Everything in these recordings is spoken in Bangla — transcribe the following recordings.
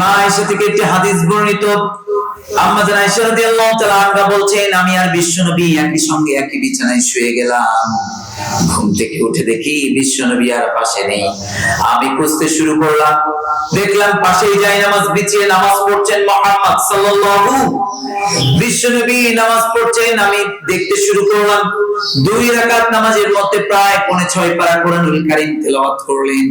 মা আয়েশা থেকে একটি হাদিস বর্ণিত, আম্মা জান আয়েশা রাদিয়াল্লাহু তাআলা আনহা বলছেন, আমি আর বিশ্বনবী একই সঙ্গে একই বিছানায় শুয়ে গেলাম। ঘুম থেকে উঠে দেখি বিশ্বনবী আর পাশে নেই। আমি খুঁজতে শুরু করলাম, দেখলাম পাশেই জায়নামাজ বিছিয়ে নামাজ পড়ছেন মুহাম্মদ সাল্লাল্লাহু। বিশ্বনবী নামাজ পড়ছেন, আমি দেখতে শুরু করলাম। 2 রাকাত নামাজের মধ্যে প্রায় 6.5 পারা কোরআনুল কারীম তেলাওয়াত করলেন।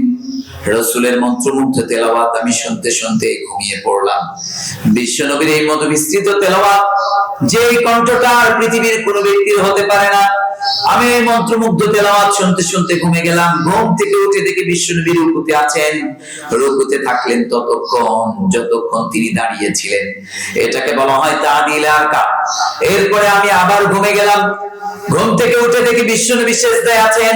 রাসূলের মন্ত্রমুগ্ধ তেলাওয়াত আমি শুনতে শুনতে ঘুমিয়ে পড়লাম। বিশ্বনবীর এই মত বিস্তৃত তেলাওয়াত, যে কণ্ঠটা আর পৃথিবীর কোনো ব্যক্তির হতে পারে না, আমি এই মন্ত্রমুগ্ধ তেলাওয়াত শুনতে শুনতে ঘুমিয়ে গেলাম। ঘুম থেকে উঠে দেখি বিশ্বনবী রুকুতে আছেন। রুকুতে থাকলেন ততক্ষণ যতক্ষণ তিনি দাঁড়িয়েছিলেন। এটাকে বলা হয় তাদিল আরকা। এরপরে আমি আবার ঘুমিয়ে গেলাম। ঘুম থেকে উঠে দেখি বিশ্বনবী সিজদায় আছেন।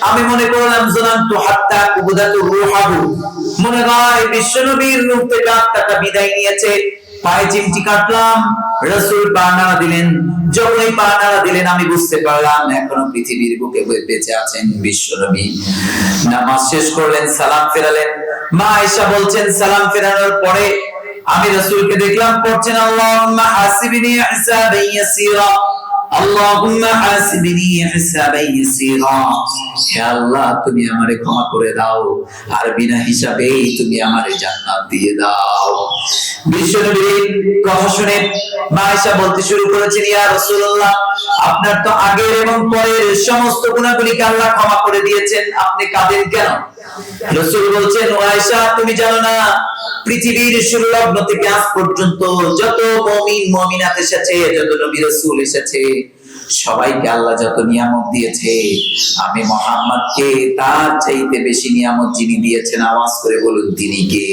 আমি মনে করলাম জানান্তু হাত্তা কুবদাতু রূহাহু, মনে হয় বিশ্বনবীর রূহ থেকে আত্মাটা বিদায় নিয়েছে। পায়ে চিমটি কাটলাম, রাসূল পা নাড়া দিলেন। যখনই পা নাড়া দিলেন আমি বুঝতে পারলাম এখনো পৃথিবীর বুকে বেঁচে আছেন বিশ্বনবী। নামাজ শেষ করলেন, সালাম ফেরালেন। মা আয়েশা বলছেন, সালাম ফেরানোর পরে আমি রাসূলকে দেখলাম পড়ছেন, আল্লাহুম্মা হাসিবনি হিসাবান ইয়াসীরা, আল্লাহুম্মা হাসিবনি হিসাবান ইয়াসীরা। হে আল্লাহ, তুমি আমারে ক্ষমা করে দাও, আর বিনা হিসাবেই তুমি আমারে জান্নাত দিয়ে দাও। বিশ্বনবীর কথা শুনে মা আয়েশা বলতে শুরু করেছেন, ইয়া রাসূলুল্লাহ, আপনার তো আগের এবং পরের সমস্ত গুনাহগুলিকে আল্লাহ ক্ষমা করে দিয়েছেন, আপনি কাঁদেন কেন? রাসূল বলছেন, ও আয়েশা, তুমি জানো না পৃথিবীর শুরু লগ্ন থেকে আজ পর্যন্ত যত মুমিন মুমিনাত এসেছে, যত নবী রাসূল এসেছে, সবাইকে আল্লাহ যত নিয়ামত দিয়েছে, আমি মুহাম্মদকে তার চাইতে বেশি নিয়ামত যিনি দিয়েছেন, আওয়াজ করে বলুন তিনি কে?